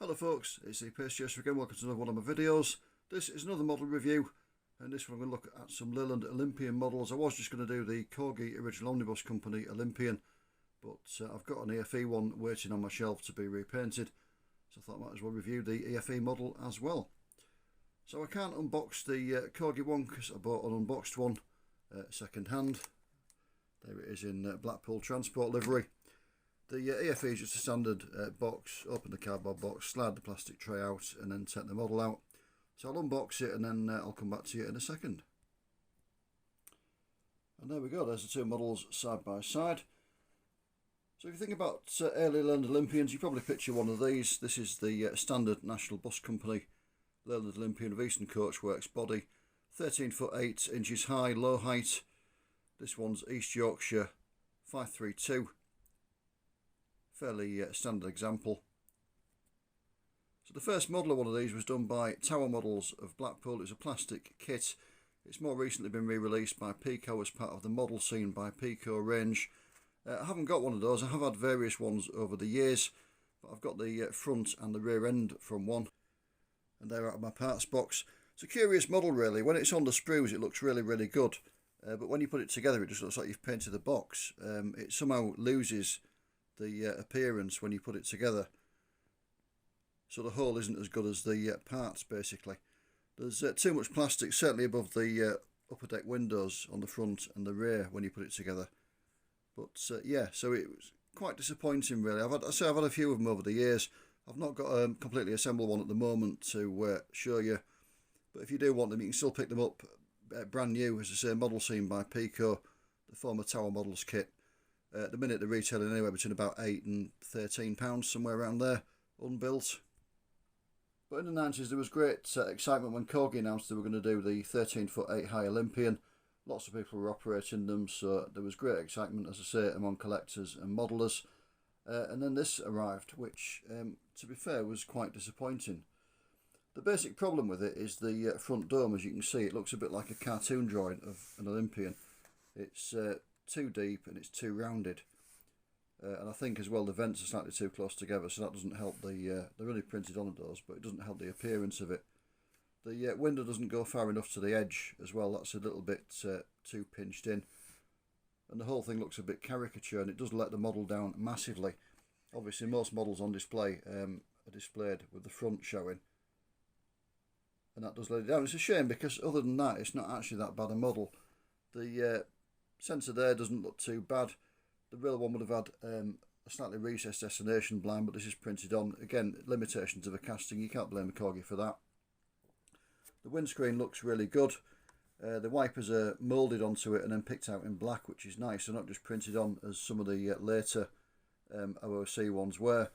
Hello folks, it's the Pace Chaser again. Welcome to another one of my videos. This is another model review, and this one I'm going to look at some Leyland Olympian models. I was just going to do the Corgi Original Omnibus Company Olympian, but I've got an EFE one waiting on my shelf to be repainted, so I thought I might as well review the EFE model as well. So I can't unbox the Corgi one because I bought an unboxed one second hand. There it is in Blackpool Transport livery. The EFE is just a standard box. Open the cardboard box, slide the plastic tray out, and then take the model out. So I'll unbox it and then I'll come back to you in a second. And there we go, there's the two models side by side. So if you think about early Leyland Olympians, you probably picture one of these. This is the standard National Bus Company Leyland Olympian of Eastern Coachworks body. 13 foot 8 inches high, low height. This one's East Yorkshire 532. Fairly standard example. So the first model of one of these was done by Tower Models of Blackpool. It was a plastic kit. It's more recently been re-released by Pico as part of the Modelscene by Pico range. I haven't got one of those. I have had various ones over the years, but I've got the front and the rear end from one, and they're out of my parts box. It's a curious model really. When it's on the sprues it looks really good, but when you put it together it just looks like you've painted the box. It somehow loses the appearance when you put it together, so the whole isn't as good as the parts basically. There's too much plastic, certainly above the upper deck windows on the front and the rear when you put it together. But yeah, so it was quite disappointing really. I've had a few of them over the years. I've not got a completely assembled one at the moment to show you, but if you do want them you can still pick them up brand new, as I say, Modelscene by Pico, the former Tower Models kit. At the minute they're retailing anywhere between about £8 and £13, somewhere around there, unbuilt. But in the 90s there was great excitement when Corgi announced they were going to do the 13 foot 8 high Olympian. Lots of people were operating them, so there was great excitement, as I say, among collectors and modellers. And then this arrived, which to be fair was quite disappointing. The basic problem with it is the front dome. As you can see, it looks a bit like a cartoon drawing of an Olympian. It's too deep and it's too rounded, and I think as well the vents are slightly too close together, so that doesn't help the they're really printed on those, but it doesn't help the appearance of it. The window doesn't go far enough to the edge as well. That's a little bit too pinched in, and the whole thing looks a bit caricature, and it does let the model down massively. Obviously most models on display are displayed with the front showing, and that does let it down. It's a shame because other than that it's not actually that bad a model. The sensor there doesn't look too bad. The real one would have had a slightly recessed destination blind, but this is printed on. Again, limitations of a casting, you can't blame a Corgi for that. The windscreen looks really good. The wipers are moulded onto it and then picked out in black, which is nice. They're not just printed on as some of the later OOC ones were.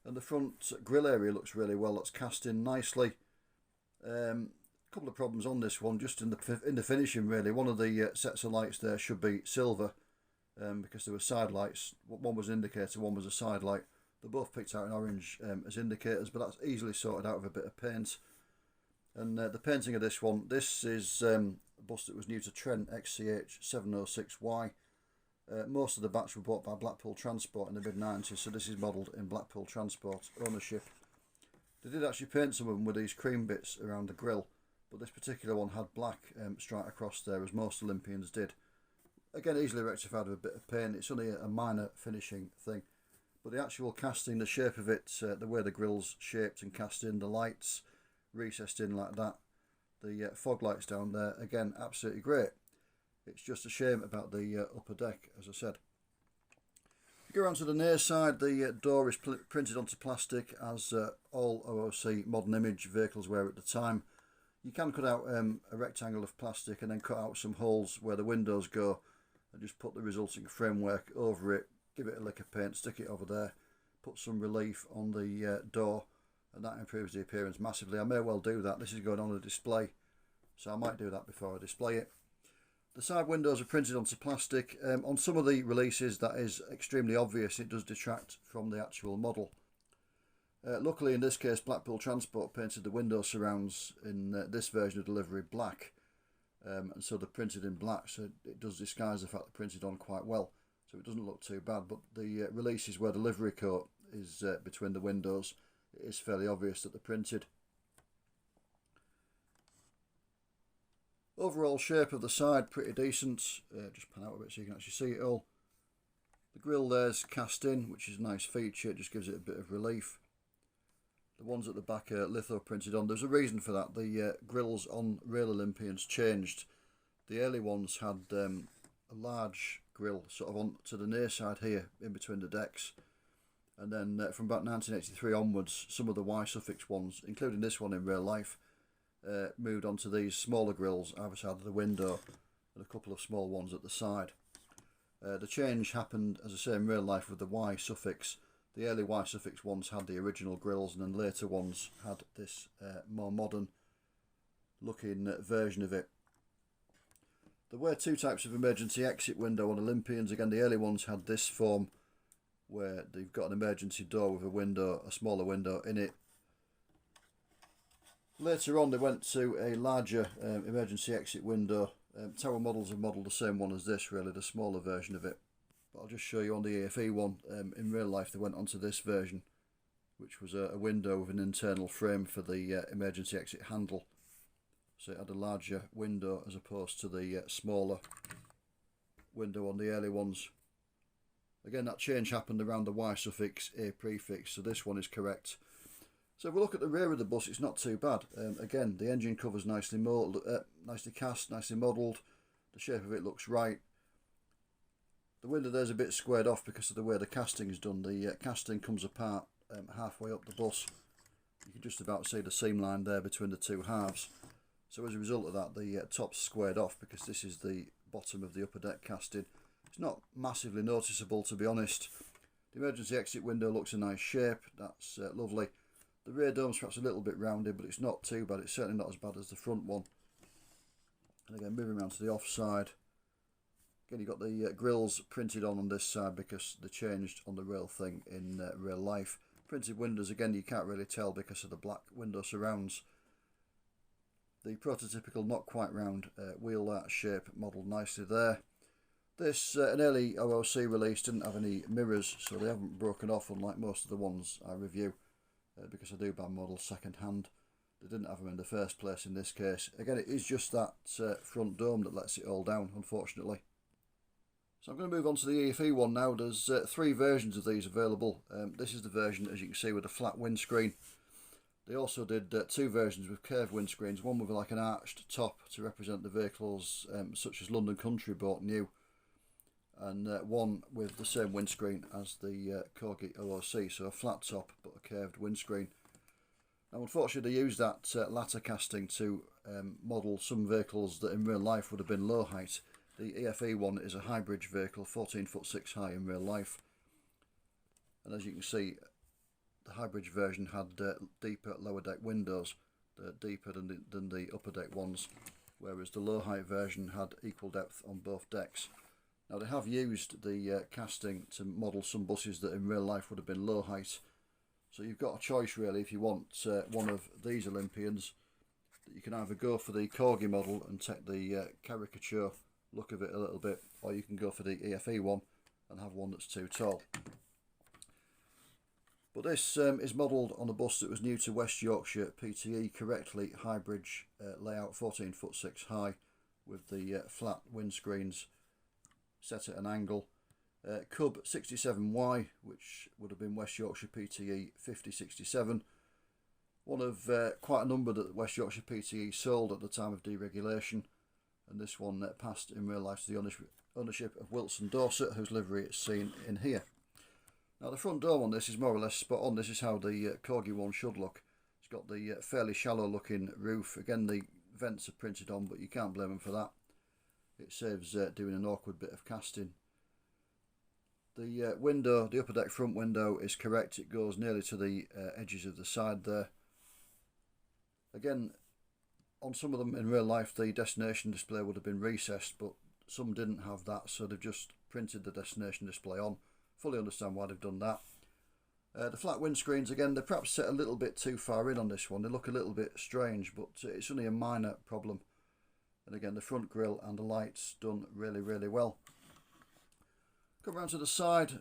And the front grille area looks really well. That's cast in nicely. Couple of problems on this one, just in the finishing really. One of the sets of lights there should be silver, because there were side lights. One was an indicator, one was a side light. They're both picked out in orange as indicators, but that's easily sorted out with a bit of paint. And the painting of this one, this is a bus that was new to Trent XCH 706Y. Most of the batch were bought by Blackpool Transport in the mid-90s, so this is modelled in Blackpool Transport ownership. They did actually paint some of them with these cream bits around the grille, but this particular one had black straight across there, as most Olympians did. Again, easily rectified with a bit of paint. It's only a minor finishing thing, but the actual casting, the shape of it, the way the grille's shaped and cast in, the lights recessed in like that, the fog lights down there, again absolutely great. It's just a shame about the upper deck, as I said. If you go around to the near side, the door is printed onto plastic, as all OOC modern image vehicles were at the time. You can cut out a rectangle of plastic and then cut out some holes where the windows go and just put the resulting framework over it, give it a lick of paint, stick it over there, put some relief on the door, and that improves the appearance massively. I may well do that. This is going on a display, so I might do that before I display it. The side windows are printed onto plastic. On some of the releases that is extremely obvious. It does detract from the actual model. Luckily in this case Blackpool Transport painted the window surrounds in this version of delivery black, and so they're printed in black, so it does disguise the fact they're printed on quite well, so it doesn't look too bad. But the release is where the livery coat is between the windows. it is fairly obvious that they're printed. Overall shape of the side pretty decent. Just pan out a bit so you can actually see it all. The grille there's cast in, which is a nice feature. It just gives it a bit of relief. The ones at the back are litho printed on. There's a reason for that. The grills on real Olympians changed. The early ones had a large grill sort of on to the near side here, in between the decks. And then from about 1983 onwards, some of the Y suffix ones, including this one in real life, moved on to these smaller grills either side of the window, and a couple of small ones at the side. The change happened, as I say, in real life with the Y suffix. The early Y suffix ones had the original grills, and then later ones had this more modern looking version of it. There were two types of emergency exit window on Olympians. Again, the early ones had this form where they've got an emergency door with a window, a smaller window in it. Later on they went to a larger emergency exit window. Tower models have modelled the same one as this, really, the smaller version of it. But I'll just show you on the EFE one. In real life they went onto this version, which was a window with an internal frame for the emergency exit handle. So it had a larger window as opposed to the smaller window on the early ones. Again, that change happened around the Y suffix, A prefix, so this one is correct. So if we look at the rear of the bus, it's not too bad. Again, the engine cover's nicely cast, nicely modelled. The shape of it looks right. The window there's a bit squared off because of the way the casting is done. The casting comes apart halfway up the bus. You can just about see the seam line there between the two halves. So as a result of that, the top's squared off because this is the bottom of the upper deck casting. It's not massively noticeable, to be honest. The emergency exit window looks a nice shape. That's lovely. The rear dome's perhaps a little bit rounded, but it's not too bad. It's certainly not as bad as the front one. And again, moving around to the off side. Again, you've got the grills printed on this side because they changed on the rail thing in real life. Printed windows, again, you can't really tell because of the black window surrounds. The prototypical not quite round wheel art shape modelled nicely there. This, an early OOC release, didn't have any mirrors, so they haven't broken off, unlike most of the ones I review, because I do buy models second hand. They didn't have them in the first place in this case. Again, it is just that front dome that lets it all down, unfortunately. So I'm going to move on to the EFE one now. There's three versions of these available. This is the version, as you can see, with a flat windscreen. They also did two versions with curved windscreens, one with like an arched top to represent the vehicles such as London Country bought new, and one with the same windscreen as the Corgi OOC, so a flat top but a curved windscreen. Now unfortunately they used that latter casting to model some vehicles that in real life would have been low height. The EFE one is a high bridge vehicle, 14'6" high in real life, and as you can see, the high bridge version had deeper lower deck windows, deeper than the upper deck ones, whereas the low height version had equal depth on both decks. Now they have used the casting to model some buses that in real life would have been low height, so you've got a choice really if you want one of these Olympians, that you can either go for the Corgi model and take the caricature look of it a little bit, or you can go for the EFE one and have one that's too tall. But this is modelled on a bus that was new to West Yorkshire PTE, correctly high bridge layout, 14'6" high, with the flat windscreens set at an angle. Cub 67Y, which would have been West Yorkshire PTE 5067. One of quite a number that West Yorkshire PTE sold at the time of deregulation, and this one passed in real life to the ownership of Wilson Dorset, whose livery is seen in here. Now the front dome on this is more or less spot on. This is how the Corgi one should look. It's got the fairly shallow looking roof. Again, the vents are printed on, but you can't blame them for that. It saves doing an awkward bit of casting. The window, the upper deck front window, is correct. It goes nearly to the edges of the side there. Again, on some of them in real life the destination display would have been recessed, but some didn't have that, so they've just printed the destination display on. Fully understand why they've done that. The flat windscreens, again, they're perhaps set a little bit too far in on this one. They look a little bit strange, but it's only a minor problem. And again, the front grille and the lights done really, really well. Come round to the side.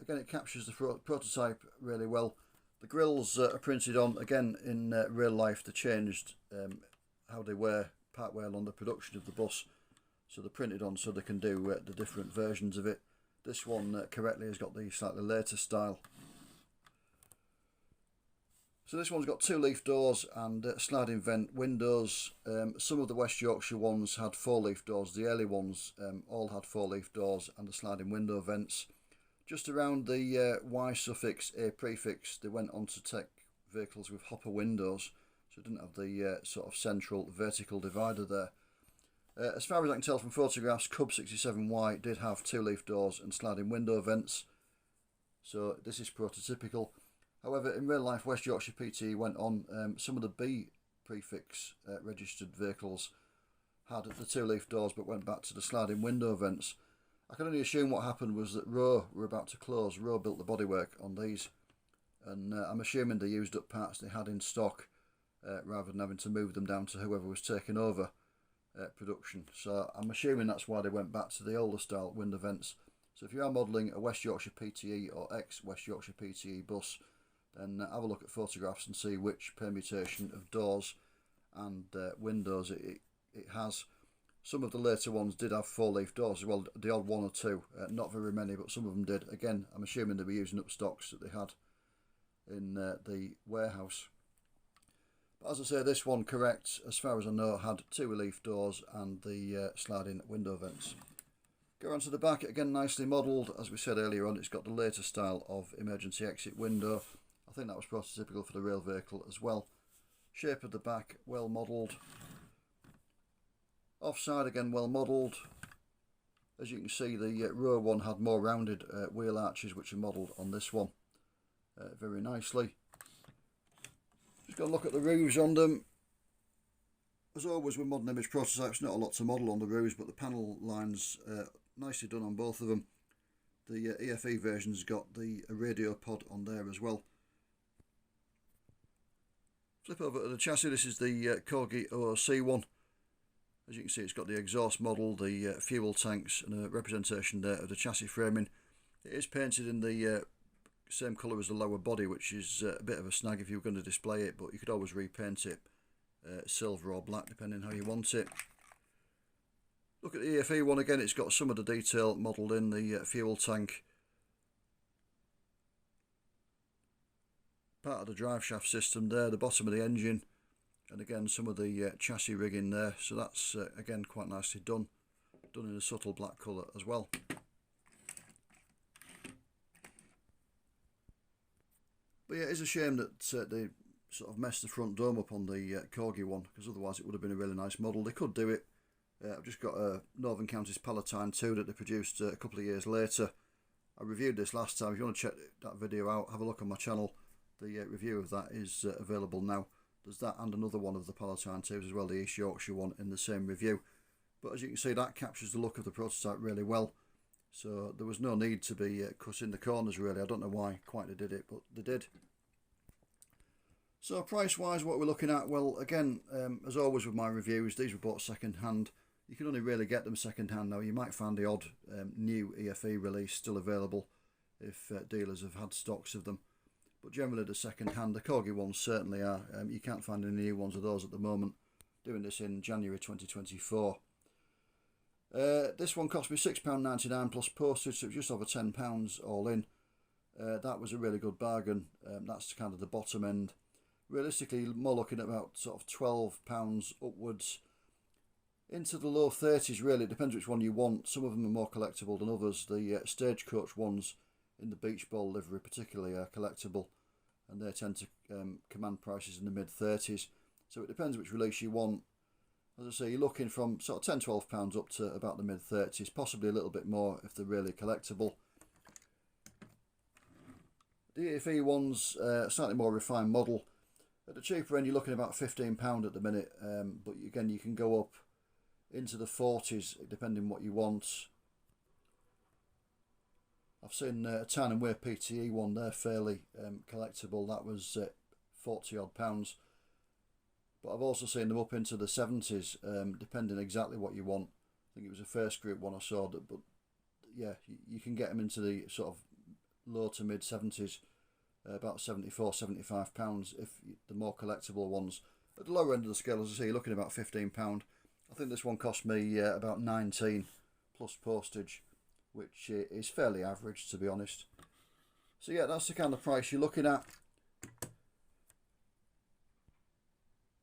Again, it captures the prototype really well. The grills are printed on, again in real life they changed how they were partway along the production of the bus. So they're printed on so they can do the different versions of it. This one correctly has got the slightly later style. So this one's got 2 leaf doors and sliding vent windows. Some of the West Yorkshire ones had 4 leaf doors. The early ones all had 4 leaf doors and the sliding window vents. Just around the Y suffix, A prefix, they went on to take vehicles with hopper windows, so it didn't have the sort of central vertical divider there. As far as I can tell from photographs, Cub 67Y did have 2 leaf doors and sliding window vents, so this is prototypical. However, in real life, West Yorkshire PTE went on. Some of the B prefix registered vehicles had the 2 leaf doors but went back to the sliding window vents. I can only assume what happened was that Rowe were about to close. Rowe built the bodywork on these, and I'm assuming they used up parts they had in stock rather than having to move them down to whoever was taking over production. So I'm assuming that's why they went back to the older style window vents. So if you are modelling a West Yorkshire PTE or ex-West Yorkshire PTE bus, then have a look at photographs and see which permutation of doors and windows it has. Some of the later ones did have 4 leaf doors as well, the odd 1 or 2, not very many, but some of them did. Again, I'm assuming they were using up stocks that they had in the warehouse. But as I say, this one, correct, as far as I know, had 2 leaf doors and the sliding window vents. Go on to the back, again nicely modelled. As we said earlier on, it's got the later style of emergency exit window. I think that was prototypical for the rail vehicle as well. Shape of the back, well modelled. Offside again well modelled. As you can see, the Rowe one had more rounded wheel arches, which are modelled on this one very nicely. Just got to look at the roofs on them. As always with modern image prototypes, not a lot to model on the roofs, but the panel lines nicely done on both of them. The EFE version's got the radio pod on there as well. Flip over to the chassis. This is the Corgi OOC one. As you can see, it's got the exhaust model, the fuel tanks, and a representation there of the chassis framing. It is painted in the same colour as the lower body, which is a bit of a snag if you were going to display it, but you could always repaint it silver or black depending how you want it. Look at the EFE one again, it's got some of the detail modelled in the fuel tank. Part of the drive shaft system there, the bottom of the engine, and again some of the chassis rigging there, so that's again quite nicely done in a subtle black colour as well. But yeah, it's a shame that they sort of messed the front dome up on the Corgi one, because otherwise it would have been a really nice model. They could do it. I've just got a Northern Counties Palatine 2 that they produced a couple of years later. I reviewed this last time. If you want to check that video out, have a look on my channel. The review of that is available now. There's that and another one of the Palatine 2s as well, the East Yorkshire one, in the same review. But as you can see, that captures the look of the prototype really well. So there was no need to be cutting the corners really. I don't know why quite they did it, but they did. So price wise, what we're looking at, well again, as always with my reviews, these were bought second hand. You can only really get them second hand now. You might find the odd new EFE release still available if dealers have had stocks of them. But generally the second hand, the Corgi ones certainly are. You can't find any new ones of those at the moment. Doing this in January 2024. This one cost me £6.99 plus postage, so it was just over £10 all in. That was a really good bargain. That's kind of the bottom end. Realistically, more looking at about sort of £12 upwards into the low 30s really. It depends which one you want. Some of them are more collectible than others. The Stagecoach ones in the Beach Ball livery particularly are collectible, and they tend to command prices in the mid 30s. So it depends which release you want. As I say, you're looking from sort of £10–12 up to about the mid 30s, possibly a little bit more if they're really collectible. The EFE ones, slightly more refined model. At the cheaper end, you're looking about £15 at the minute, but again, you can go up into the 40s depending what you want. I've seen a Town and Way PTE one there, fairly collectible. That was 40 odd pounds. But I've also seen them up into the 70s, depending exactly what you want. I think it was a first group one I saw, that, but yeah, you can get them into the sort of low to mid 70s about £74–75 if the more collectible ones. At the lower end of the scale, as I say, you're looking at about £15. I think this one cost me about 19 plus postage, which is fairly average, to be honest. So yeah, that's the kind of price you're looking at.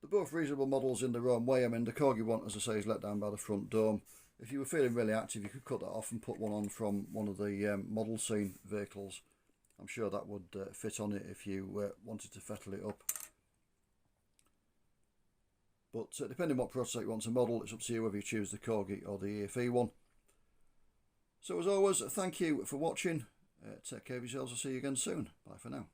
They're both reasonable models in their own way. I mean, the Corgi one, as I say, is let down by the front dome. If you were feeling really active, you could cut that off and put one on from one of the Modelscene vehicles. I'm sure that would fit on it if you wanted to fettle it up. But depending on what prototype you want to model, it's up to you whether you choose the Corgi or the EFE one. So as always, thank you for watching. Take care of yourselves. I'll see you again soon. Bye for now.